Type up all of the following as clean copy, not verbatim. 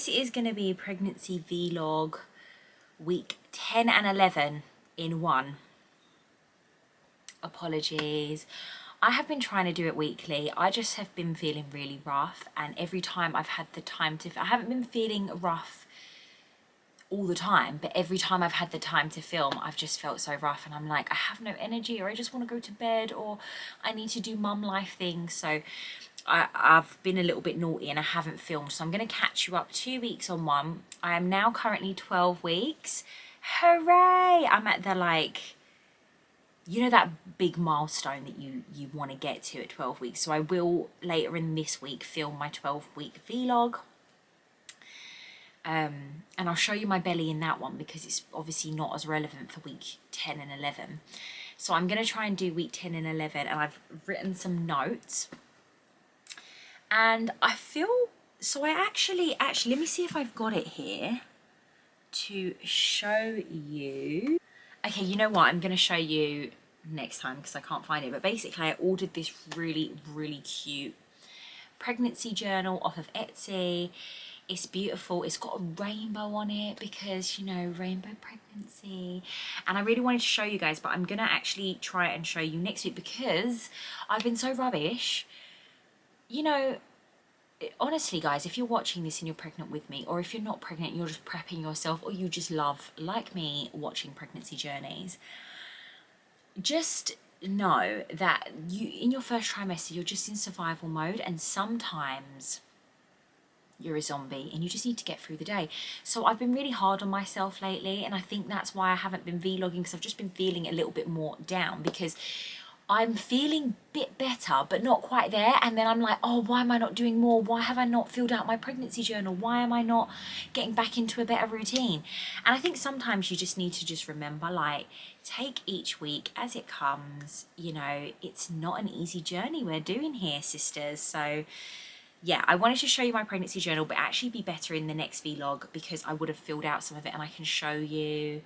this is going to be a pregnancy vlog week 10 and 11 in one. Apologies. I have been trying to do it weekly. I just have been feeling really rough, and every time I've had the time to, I haven't been feeling rough all the time, but every time I've had the time to film, I've just felt so rough, and I'm like, I have no energy, or I just want to go to bed, or I need to do mum life things. So I've been a little bit naughty and I haven't filmed, so I'm going to catch you up 2 weeks on one. I am now currently 12 weeks. Hooray! I'm at the, like, you know, that big milestone that you want to get to at 12 weeks. So I will later in this week film my 12-week vlog. And I'll show you my belly in that one because it's obviously not as relevant for week 10 and 11. So I'm going to try and do week 10 and 11, and I've written some notes. And I feel, so I actually, let me see if I've got it here to show you. Okay, you know what? I'm going to show you next time because I can't find it. But basically, I ordered this really, really cute pregnancy journal off of Etsy. It's beautiful. It's got a rainbow on it because, you know, rainbow pregnancy. And I really wanted to show you guys, but I'm going to actually try and show you next week because I've been so rubbish. You know, honestly guys, if you're watching this and you're pregnant with me, or if you're not pregnant, you're just prepping yourself, or you just love, like me, watching pregnancy journeys, just know that you, in your first trimester, you're just in survival mode, and sometimes you're a zombie and you just need to get through the day. So I've been really hard on myself lately, and I think that's why I haven't been vlogging, because I've just been feeling a little bit more down, because I'm feeling a bit better, but not quite there. And then I'm like, oh, why am I not doing more? Why have I not filled out my pregnancy journal? Why am I not getting back into a better routine? And I think sometimes you just need to just remember, like, take each week as it comes. You know, it's not an easy journey we're doing here, sisters. So yeah, I wanted to show you my pregnancy journal, but actually be better in the next vlog because I would have filled out some of it and I can show you.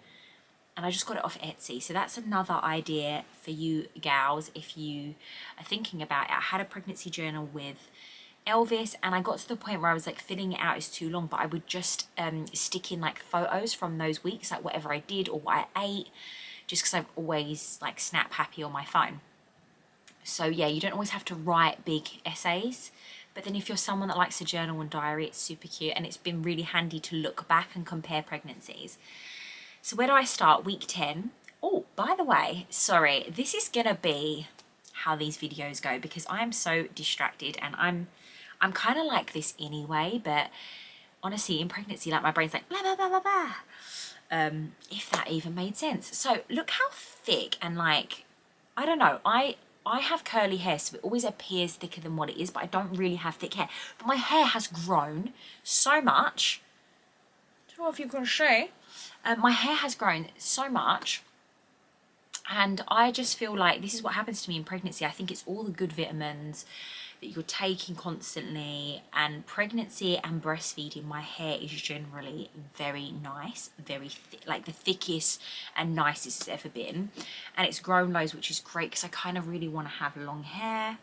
And I just got it off Etsy. So that's another idea for you gals if you are thinking about it. I had a pregnancy journal with Elvis, and I got to the point where I was like, filling it out is too long, but I would just stick in like photos from those weeks, like whatever I did or what I ate, just because I've always like Snap Happy on my phone. So yeah, you don't always have to write big essays, but then if you're someone that likes a journal and diary, it's super cute, and it's been really handy to look back and compare pregnancies. So where do I start? Week 10. Oh, by the way, sorry, this is gonna be how these videos go because I am so distracted, and I'm kind of like this anyway, but honestly, in pregnancy, like my brain's like blah, blah, blah, blah, blah. If that even made sense. So look how thick, and like, I don't know, I have curly hair, so it always appears thicker than what it is, but I don't really have thick hair. But my hair has grown so much. I don't know if you can see. My hair has grown so much, and I just feel like this is what happens to me in pregnancy. I think it's all the good vitamins that you're taking constantly, and pregnancy and breastfeeding, my hair is generally very nice, very like the thickest and nicest it's ever been, and it's grown loads, which is great because I kind of really want to have long hair.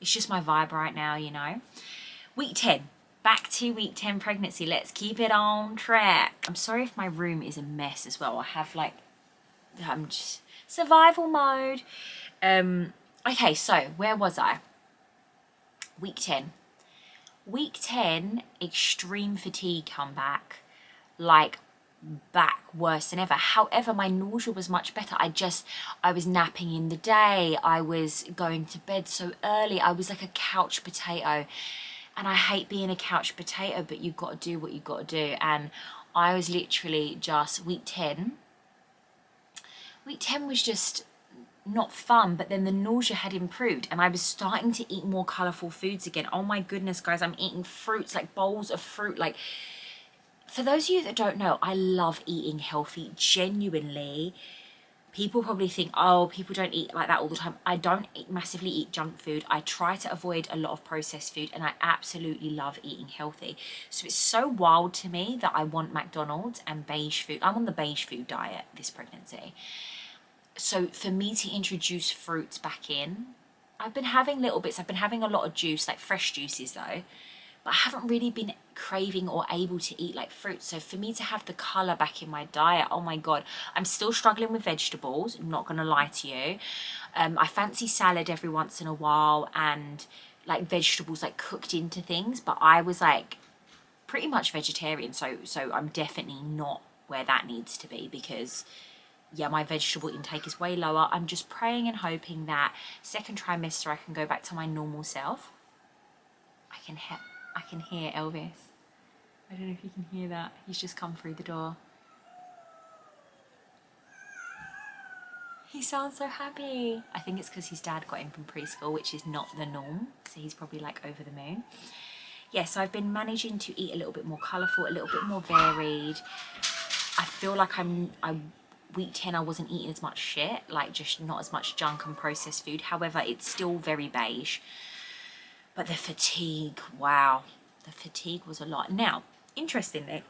It's just my vibe right now, you know. Week 10. Back to week 10 pregnancy. Let's keep it on track. I'm sorry if my room is a mess as well. I have like, I'm just survival mode. Okay, so where was I? Week 10. Week 10, extreme fatigue come back. Like, back worse than ever. However, my nausea was much better. I was napping in the day. I was going to bed so early. I was like a couch potato. And I hate being a couch potato, but you've got to do what you've got to do. And I was literally just, week 10 was just not fun, but then the nausea had improved and I was starting to eat more colourful foods again. Oh my goodness, guys, I'm eating fruits, like bowls of fruit. Like, for those of you that don't know, I love eating healthy, genuinely. People probably think, oh, people don't eat like that all the time. I don't massively eat junk food. I try to avoid a lot of processed food, and I absolutely love eating healthy. So it's so wild to me that I want McDonald's and beige food. I'm on the beige food diet this pregnancy. So for me to introduce fruits back in, I've been having little bits. I've been having a lot of juice, like fresh juices though. but I haven't really been craving or able to eat like fruit. So for me to have the colour back in my diet, oh my God, I'm still struggling with vegetables, I'm not gonna lie to you. I fancy salad every once in a while and like vegetables like cooked into things, but I was like pretty much vegetarian, so I'm definitely not where that needs to be, because yeah, my vegetable intake is way lower. I'm just praying and hoping that second trimester I can go back to my normal self. I can hear Elvis. I don't know if you can hear that. He's just come through the door. He sounds so happy. I think it's because his dad got him from preschool, which is not the norm. So he's probably like over the moon. Yeah, so I've been managing to eat a little bit more colourful, a little bit more varied. I feel like week 10 I wasn't eating as much shit, like just not as much junk and processed food. However, it's still very beige. But the fatigue, wow. The fatigue was a lot. Now, interestingly,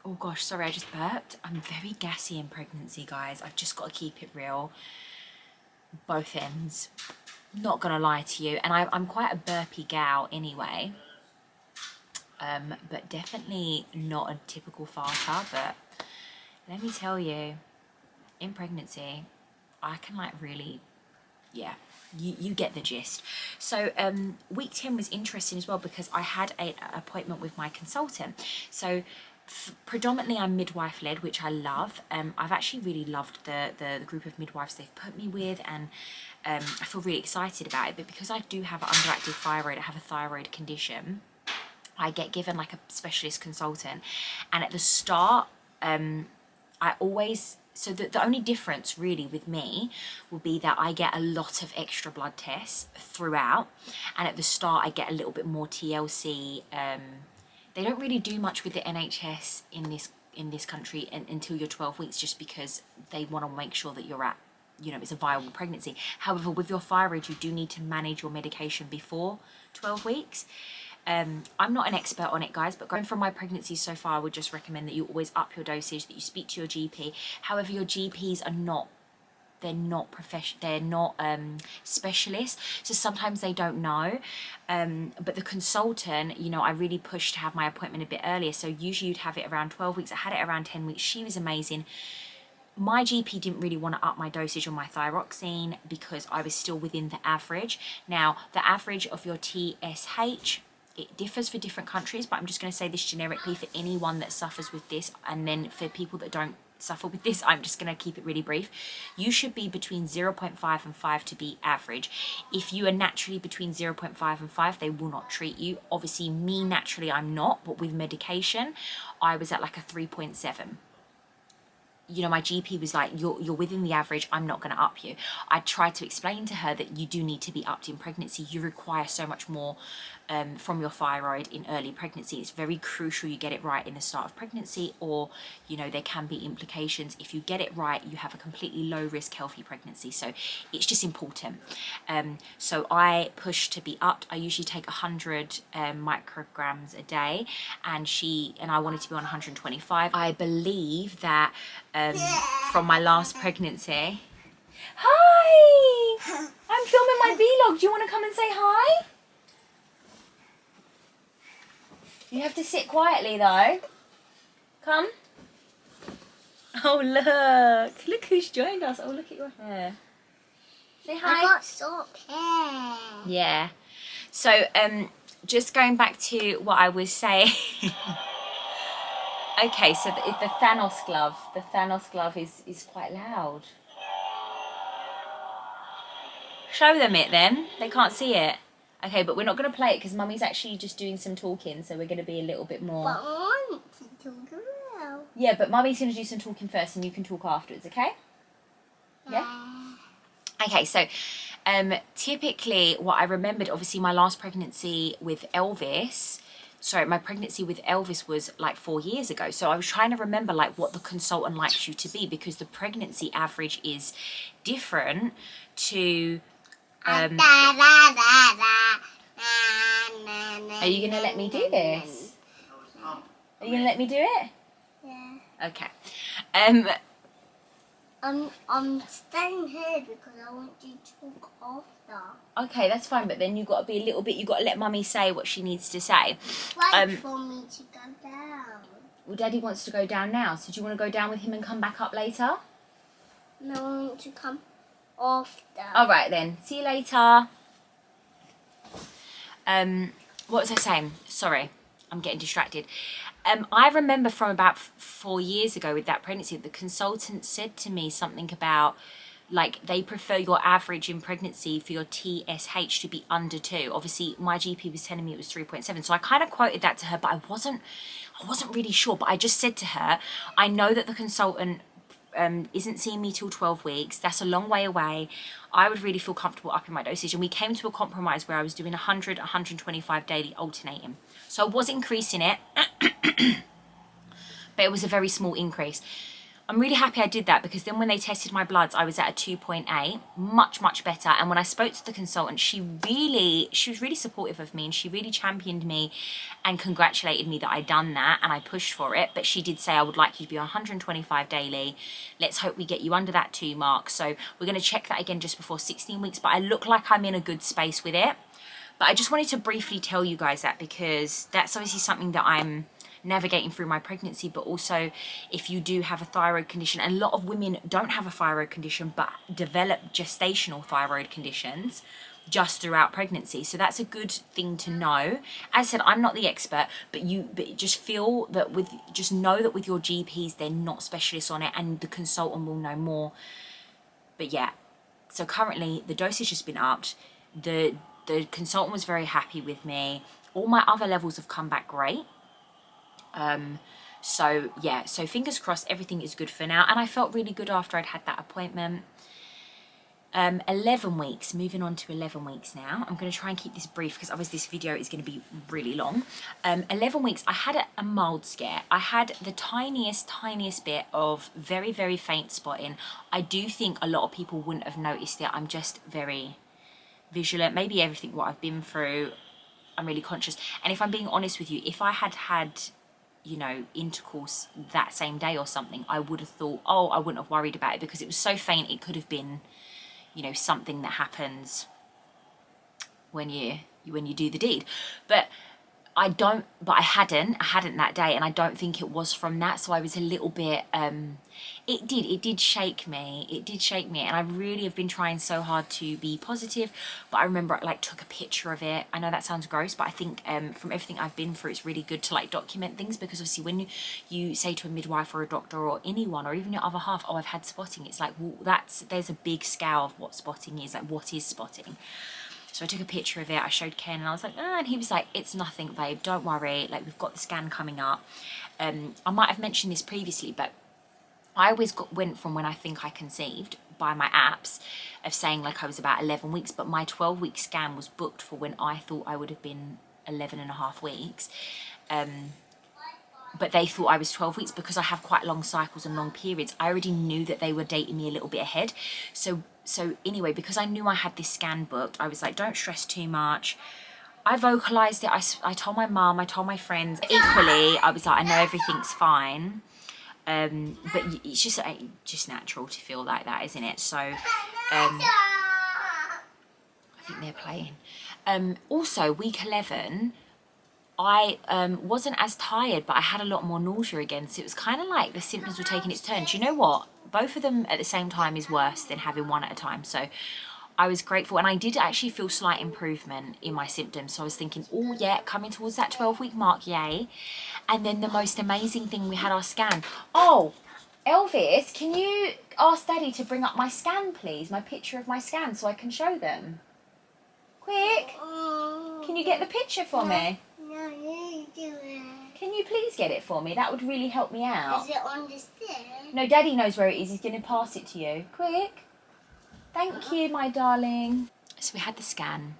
oh gosh, sorry, I just burped. I'm very gassy in pregnancy, guys. I've just got to keep it real. Both ends. Not gonna lie to you. And I'm quite a burpy gal anyway. But definitely not a typical farter. But let me tell you, in pregnancy, I can like really, yeah, you get the gist. So week 10 was interesting as well because I had an appointment with my consultant. So predominantly I'm midwife led, which I love. I've actually really loved the group of midwives they've put me with, and I feel really excited about it. But because I do have an underactive thyroid, I have a thyroid condition, I get given like a specialist consultant, and at the start I always, so the only difference really with me will be that I get a lot of extra blood tests throughout, and at the start I get a little bit more TLC. They don't really do much with the NHS in this country until you're 12 weeks, just because they want to make sure that you're at, you know, it's a viable pregnancy. However, with your thyroid, you do need to manage your medication before 12 weeks. I'm not an expert on it, guys, but going from my pregnancies so far, I would just recommend that you always up your dosage, that you speak to your GP. However, your GPs are not, they're not specialists, so sometimes they don't know. But the consultant, you know, I really pushed to have my appointment a bit earlier, so usually you'd have it around 12 weeks. I had it around 10 weeks. She was amazing. My GP didn't really want to up my dosage on my thyroxine because I was still within the average. Now, the average of your TSH, it differs for different countries, but I'm just going to say this generically for anyone that suffers with this, and then for people that don't suffer with this, I'm just going to keep it really brief. You should be between 0.5 and 5 to be average. If you are naturally between 0.5 and 5, they will not treat you. Obviously, me naturally, I'm not, but with medication, I was at like a 3.7. You know, my GP was like, you're within the average, I'm not going to up you. I tried to explain to her that you do need to be upped in pregnancy. You require so much more from your thyroid in early pregnancy. It's very crucial you get it right in the start of pregnancy, or, you know, there can be implications. If you get it right, you have a completely low risk, healthy pregnancy. So it's just important. So I push to be upped. I usually take 100 micrograms a day, and I wanted to be on 125. I believe that from my last pregnancy. Hi! I'm filming my vlog. Do you want to come and say hi? You have to sit quietly though. Come. Oh look. Look who's joined us. Oh, look at your hair. Say hi. I got short hair. Yeah. So just going back to what I was saying. Okay, so the Thanos glove is quite loud. Show them it then. They can't see it. Okay, but we're not going to play it because Mummy's actually just doing some talking, so we're going to be a little bit more... But I want to talk now. Yeah, but Mummy's going to do some talking first and you can talk afterwards, okay? Yeah? Okay, so typically what I remembered, obviously my last pregnancy with Elvis... Sorry, my pregnancy with Elvis was like 4 years ago. So I was trying to remember like what the consultant likes you to be, because the pregnancy average is different to... Are you going to let me do this? Are you going to let me do it? Yeah. Okay. I'm staying here because I want you to talk after. Okay, that's fine, but then you've got to be a little bit, you've got to let Mummy say what she needs to say. Wait for me to go down. Well, Daddy wants to go down now, so do you want to go down with him and come back up later? No, I want to come after. All right then, see you later. What was I saying? Sorry, I'm getting distracted. I remember from about 4 years ago with that pregnancy, the consultant said to me something about, like, they prefer your average in pregnancy for your TSH to be under 2. Obviously, my GP was telling me it was 3.7, so I kind of quoted that to her, but I wasn't really sure. But I just said to her, I know that the consultant isn't seeing me till 12 weeks. That's a long way away. I would really feel comfortable upping my dosage. And we came to a compromise where I was doing 100, 125 daily alternating. So I was increasing it, but it was a very small increase. I'm really happy I did that, because then when they tested my bloods, I was at a 2.8, much better. And when I spoke to the consultant, she was really supportive of me, and she really championed me and congratulated me that I'd done that, and I pushed for it. But she did say, I would like you to be on 125 daily. Let's hope we get you under that 2 mark. So we're going to check that again just before 16 weeks, but I look like I'm in a good space with it. But I just wanted to briefly tell you guys that, because that's obviously something that I'm navigating through my pregnancy. But also, if you do have a thyroid condition, and a lot of women don't have a thyroid condition but develop gestational thyroid conditions just throughout pregnancy, so that's a good thing to know. As I said, I'm not the expert, but just feel that just know that with your GPs, they're not specialists on it, and the consultant will know more. But yeah, so currently the dosage has been upped. The consultant was very happy with me. All my other levels have come back great. So yeah, so fingers crossed everything is good for now. And I felt really good after I'd had that appointment. 11 weeks, moving on to 11 weeks now. I'm going to try and keep this brief, because otherwise this video is going to be really long. 11 weeks, I had a mild scare. I had the tiniest bit of very faint spotting. I do think a lot of people wouldn't have noticed it. I'm just very vigilant. Maybe everything what I've been through, I'm really conscious. And if I'm being honest with you, if I had you know, intercourse that same day or something, I would have thought, oh, I wouldn't have worried about it, because it was so faint. It could have been, you know, something that happens when you do the deed. But I hadn't that day, and I don't think it was from that. So I was a little bit, it did shake me. It did shake me. And I really have been trying so hard to be positive. But I remember I like took a picture of it. I know that sounds gross, but I think from everything I've been through, it's really good to like document things, because obviously when you say to a midwife or a doctor or anyone or even your other half, oh, I've had spotting, it's like, well, there's a big scale of what spotting is, like what is spotting. So I took a picture of it, I showed Ken, and I was like, oh, and he was like, it's nothing, babe, don't worry, like we've got the scan coming up. I might have mentioned this previously, but I always went from when I think I conceived by my apps of saying like I was about 11 weeks, but my 12-week scan was booked for when I thought I would have been 11 and a half weeks. But they thought I was 12 weeks because I have quite long cycles and long periods. I already knew that they were dating me a little bit ahead. So anyway, because I knew I had this scan booked, I was like, don't stress too much. I vocalized it. I told my mum, I told my friends. Equally, I was like, I know everything's fine. But it's just natural to feel like that, isn't it? So I think they're playing. Also, week 11, I wasn't as tired, but I had a lot more nausea again. So it was kind of like the symptoms were taking its turn. Do you know what? Both of them at the same time is worse than having one at a time. So I was grateful, and I did actually feel slight improvement in my symptoms. So I was thinking, oh yeah, coming towards that 12-week mark, yay. And then the most amazing thing, we had our scan. Oh, Elvis, can you ask Daddy to bring up my scan, please? My picture of my scan, so I can show them. Quick. Can you get the picture for me? No, you do it. Can you please get it for me? That would really help me out. Is it on the stairs? No, Daddy knows where it is. He's going to pass it to you. Quick. Thank you, my darling. So we had the scan.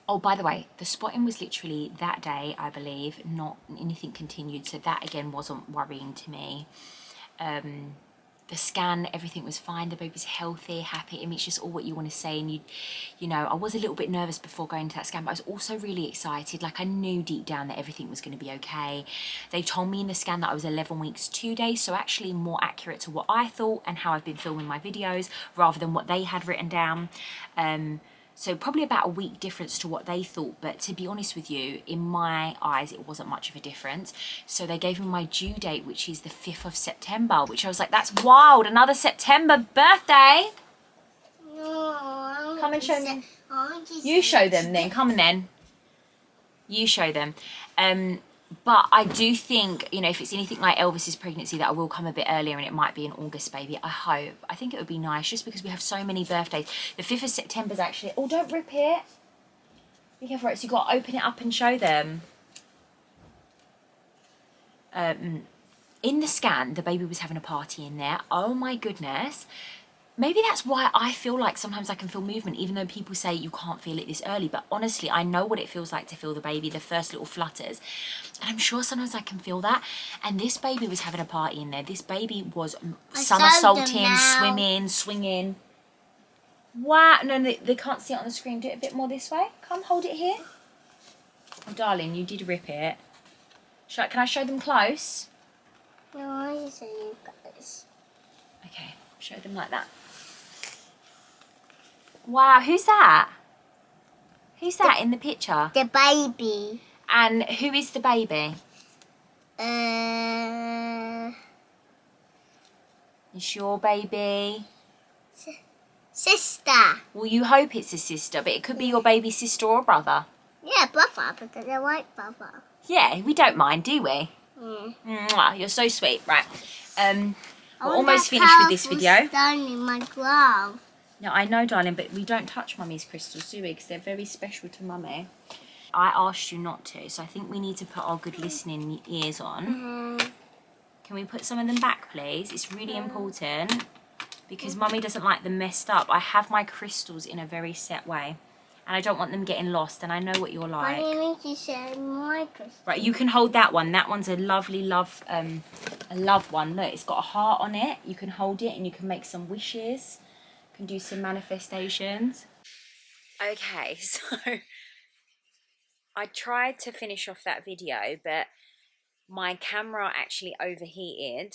Oh, by the way, the spotting was literally that day, I believe, not anything continued. So that, again, wasn't worrying to me. the scan, everything was fine. The baby's healthy, happy. I mean, it's just all what you want to say. And you know, I was a little bit nervous before going to that scan, but I was also really excited. Like, I knew deep down that everything was going to be okay. They told me in the scan that I was 11 weeks, 2 days. So actually more accurate to what I thought and how I've been filming my videos rather than what they had written down. So probably about a week difference to what they thought, but to be honest with you, in my eyes, it wasn't much of a difference. So they gave me my due date, which is the 5th of September, which I was like, that's wild, another September birthday. No, Come and show me. You show them then, come on then. You show them. But I do think, you know, if it's anything like Elvis's pregnancy, that I will come a bit earlier and it might be an August baby. I hope. I think it would be nice just because we have so many birthdays. The 5th of September is actually... Oh, don't rip it. Be careful, right? So you've got to open it up and show them. In the scan, the baby was having a party in there. Oh my goodness. Maybe that's why I feel like sometimes I can feel movement, even though people say you can't feel it this early. But honestly, I know what it feels like to feel the baby, the first little flutters. And I'm sure sometimes I can feel that. And this baby was having a party in there. This baby was somersaulting, swimming, swinging. Wow. No, they can't see it on the screen. Do it a bit more this way. Come, hold it here. Oh, darling, you did rip it. Can I show them close? No, I see you guys. Okay, show them like that. Wow, who's that? Who's that in the picture? The baby. And who is the baby? It's your baby. Sister. Well, you hope it's a sister, but it could be your baby sister or brother. Yeah, brother, because I like brother. Yeah, we don't mind, do we? Yeah. Mwah, you're so sweet. Right. We're almost finished with this video. Stone in my glove. No, I know, darling, but we don't touch Mummy's crystals, do we? Because they're very special to Mummy. I asked you not to, so I think we need to put our good listening ears on. Can we put some of them back, please? It's really important because Mummy doesn't like them messed up. I have my crystals in a very set way and I don't want them getting lost, and I know what you're like. Why do you need to say my crystal? Right, you can hold that one. That one's a lovely love one. Look, it's got a heart on it. You can hold it and you can make some wishes. You can do some manifestations. Okay, so I tried to finish off that video, but my camera actually overheated.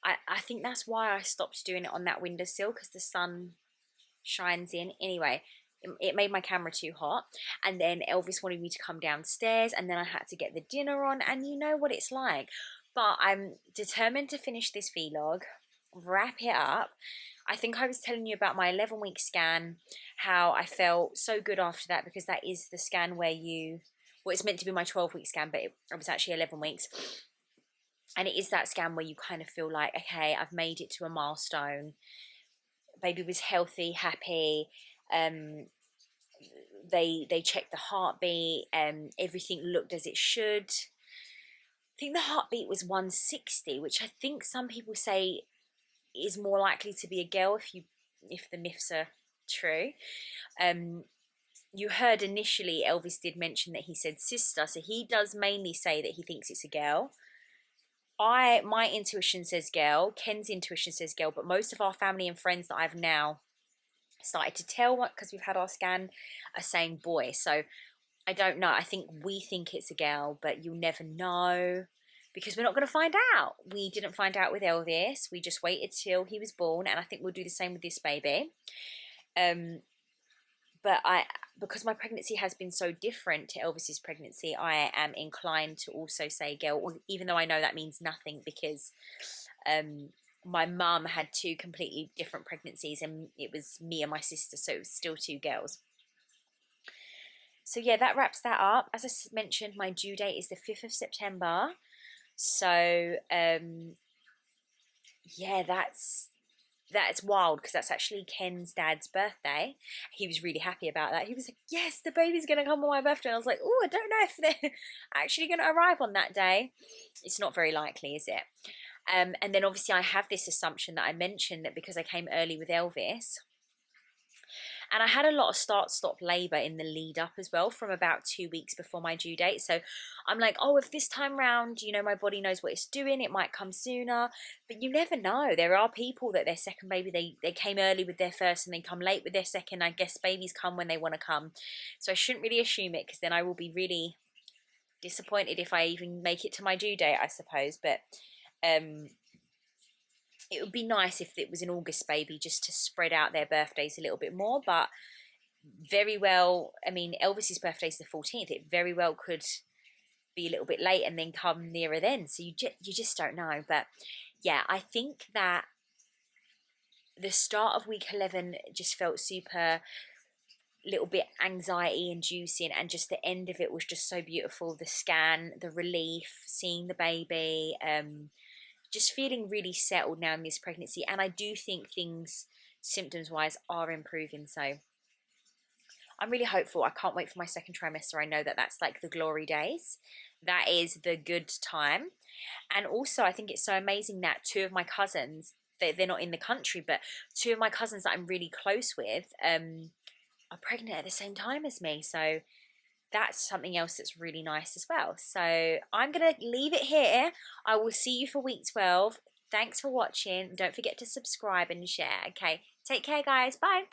I think that's why I stopped doing it on that windowsill, because the sun shines in. Anyway, it made my camera too hot, and then Elvis wanted me to come downstairs, and then I had to get the dinner on, and you know what it's like. But I'm determined to finish this vlog, wrap it up. I think I was telling you about my 11-week scan, how I felt so good after that, because that is the scan where well, it's meant to be my 12-week scan, but it was actually 11 weeks. And it is that scan where you kind of feel like, okay, I've made it to a milestone. Baby was healthy, happy. They checked the heartbeat, everything looked as it should. I think the heartbeat was 160, which I think some people say is more likely to be a girl if the myths are true. You heard initially Elvis did mention that he said sister, so he does mainly say that he thinks it's a girl. My intuition says girl, Ken's intuition says girl, but most of our family and friends that I've now started to tell, because we've had our scan, are saying boy. So I don't know. I think we think it's a girl, but you'll never know because we're not going to find out. We didn't find out with Elvis. We just waited till he was born, and I think we'll do the same with this baby. But because my pregnancy has been so different to Elvis's pregnancy, I am inclined to also say girl, even though I know that means nothing, because my mum had 2 completely different pregnancies, and it was me and my sister, so it was still 2 girls. So yeah, that wraps that up. As I mentioned, my due date is the 5th of September. So yeah, that's wild, because that's actually Ken's dad's birthday. He was really happy about that. He was like, yes, the baby's going to come on my birthday. And I was like, oh, I don't know if they're actually going to arrive on that day. It's not very likely, is it? And then obviously I have this assumption that I mentioned, that because I came early with Elvis, And I had a lot of start-stop labour in the lead up as well from about 2 weeks before my due date. So I'm like, oh, if this time round, you know, my body knows what it's doing, it might come sooner. But you never know. There are people that their second baby, they came early with their first and they come late with their second. I guess babies come when they want to come. So I shouldn't really assume it, because then I will be really disappointed if I even make it to my due date, I suppose. But it would be nice if it was an August baby, just to spread out their birthdays a little bit more. But very well, I mean, Elvis's birthday's the 14th. It very well could be a little bit late and then come nearer then. So you just don't know. But yeah, I think that the start of week 11 just felt super, little bit anxiety inducing, and just the end of it was just so beautiful. The scan, the relief, seeing the baby, just feeling really settled now in this pregnancy. And I do think things symptoms wise are improving. So I'm really hopeful. I can't wait for my second trimester. I know that that's like the glory days. That is the good time. And also I think it's so amazing that two of my cousins, they're not in the country, but two of my cousins that I'm really close with are pregnant at the same time as me. So that's something else that's really nice as well. So I'm going to leave it here. I will see you for week 12. Thanks for watching. Don't forget to subscribe and share. Okay, take care, guys. Bye.